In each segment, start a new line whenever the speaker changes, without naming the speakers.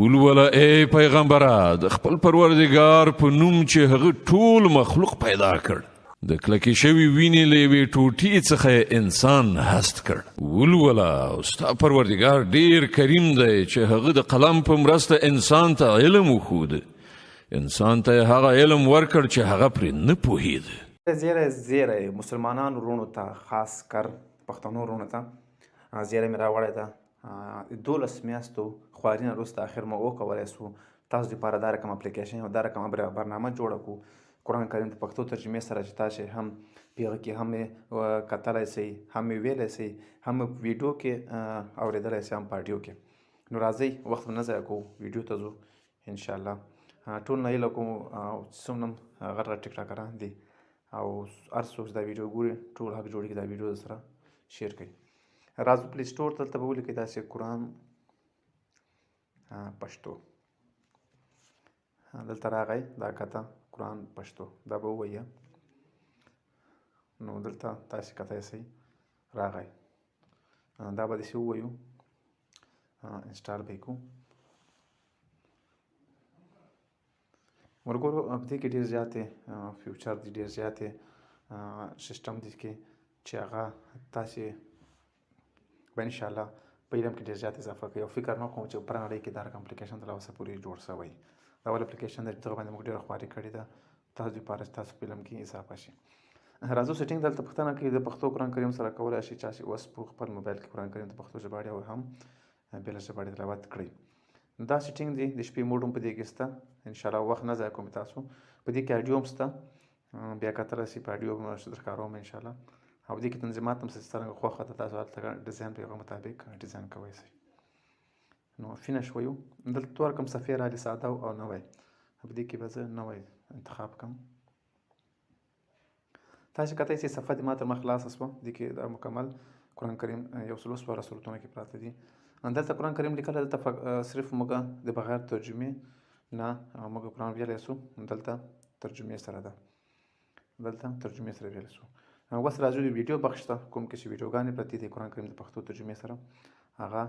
ولوله ای پیغمبره د خپل پروردګار په نوم چې هغه ټول مخلوق پیدا کړ د کلکې شوي وینې له یوې ټوټې څخه انسان هست کړ ولوله ستا پروردګار ډیر کریم دی چې هغه د قلم په مرسته انسان ته علم وښود انسان ته هغه علم ورکړ چې هغه پرې نه پوهېده
زیری مسلمانانو وروڼو ته خاص کر پښتنو وروڼو ته زیری مې راوړی ده 12 میاشتو خواري نه وروسته اخر مو وکولی سو تاسو دپاره دا رقم اپلیکیشن او دا رقم برنامه جوړه کړو قرآن کریم د پښتو ترجمې سره چې تاسې هم په هغه کې هم یې کتلی سئ هم یې ویلی سئ هم په ویډیو کې اورېدلی سئ هم په اډیو کې نو راځئ وخت نه ضایع کوو ویډیو ته ځو انشاءالله ټول نه هیله کوم څومره غټ غټ ټیک ټاکران دي او هر څوک چې دا ویډیو ګوري ټول حق جوړي چې دا ویډیو سره شیر کړئ راځو پلی سټور دلته به ولیکئ داسې قرآن پښتو دلته راغی دا کته قرآن پښتو دا به ووایه نو دلته تاسې کتای سئ راغی دا به داسې ووایو انسټال به یې کوو ورګورو په دې کې ډېر زیاتې فیوچر دي ډېر زیاتې سیسټم دي کې چې هغه تاسې به انشاءالله په علم کې ډېر زیات اضافه کوي او فکر نه کوم چې په نړۍ کې دا رقم اپلیکیشن تر اوسه پورې جوړ شوی دا ول اپلیکیشن د دغه باندې موږ ډېره خواري کړې ده تاسو دپاره تاسو په علم کې اضافه شي راځو سیټینګ دلته پوښتنه کوي د پښتو قرآن کریم سره کولی شي چا چې اوس په خپل موبایل کې قرآن کریم د پښتو ژباړې او هم بېله ژباړې تلاوت کړئ دا سیټینګ دی د شپې موډ هم په دې کې شته انشاءالله وخت نه ضایع کوم تاسو په دې کې اډیو هم شته بیا کتلی سئ په اډیو هم درکاروم انشاءالله او دې کې تنظیمات هم څرنګه خوښه ده تاسو هلته ډیزاین په هغه مطابق ډیزاین کوی شئ نو فینش ویو دلته دوه رقم صفحې راغلي ساده او نوی په دې کې به زه نوی انتخاب کړم تاسې کتای شئ صفحه دې ما تر مخ خلاصه شوه دې کې دا مکمل قرآن کریم یو څلور سوه سورتونه کې پراته دي دلته قرآن کریم لیکلی دلته صرف موږ د بغیر ترجمې نه موږ قرآن ویلی سو دلته ترجمې سره ده دلته ترجمې سره ویلی سو اوس راځو د ویډیو بخش ته کوم کې چې ویډیوګانې پرتې دي قرآن کریم د پښتو ترجمې سره هغه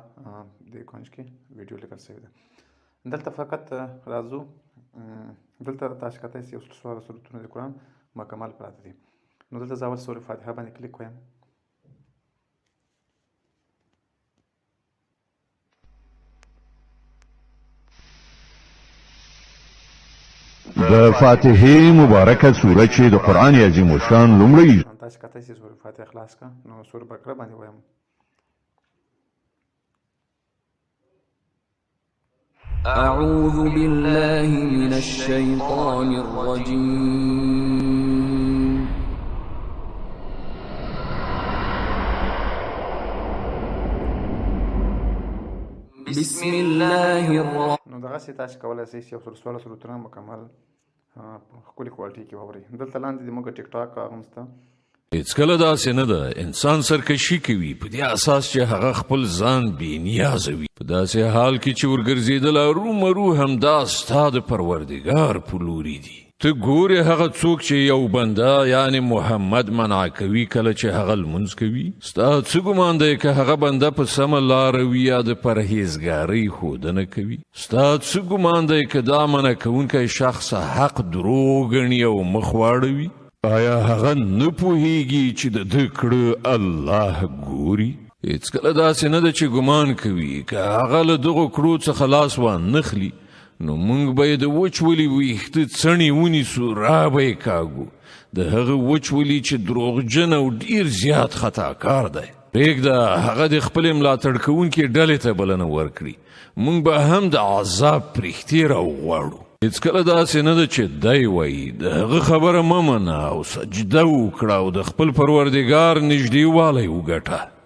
د کونج کې ویډیو لیکل شوی ده دلته فقط راځو دلته تاسو کتای شئ یو څلور سورتونه د قرآن مکمل پراته دي نو دلته زه اول سورې فاتحه باندې کلیک کویم
د فاتحې مبارکه سوره چې د قرآن عظیم الشان لومړی
تاسو کتای شئ سورې فاتحه خلاص کړه نو سورې بقره باندې وایم
أعوذ بالله من الشيطان الرجيم بسم الله الرحمن
نو دغسې تاسو کولی شئ چې یو څلور سوله سورتونه مکمل په ښکلې کوالټي کې واورئ دلته لاندې د موږ ټیک ټاک هغه هم شته
هیڅکله داسې نه ده انسان سرکشي کوي په دې اساس چې هغه خپل ځان بېنیازه وي په داسې حال کې چې ورګرځېدل ارومرو همدا ستا د پروردګار په لوري دي ته ګورې هغه څوک چې یو بنده یعنی محمد منع کوي کله چې هغه لمونځ کوي ستا څه ګمان دی که هغه بنده په سمه لاره وي یا د پرهیزګارۍ ښودنه کوي ستا څه ګمان دی که دا منع کوونکی شخص حق دروغ ګڼي او مخ واړوي آیا هغه نه پوهیږي چې د ده کړه الله ګوري هېڅکله داسې نه ده چې ګمان کوي که هغه له دغو کړو څخه لاس وانخلي نو موږ به یې د وچولي ویښته څڼې ونیسو را به یې کاږو د هغه وچولي چې دروغجن او ډیر زیات خطاکار دی پرېږده هغه د خپلې ملاتړ کوونکې ډلې ته بلنه ورکړي موږ به هم د عذاب پرښتې راوغواړو هېڅکله داسې نه ده چې دی وایي د هغه خبره مه منه او سجده وکړه او د خپل پروردګار نږدېوالی وګټه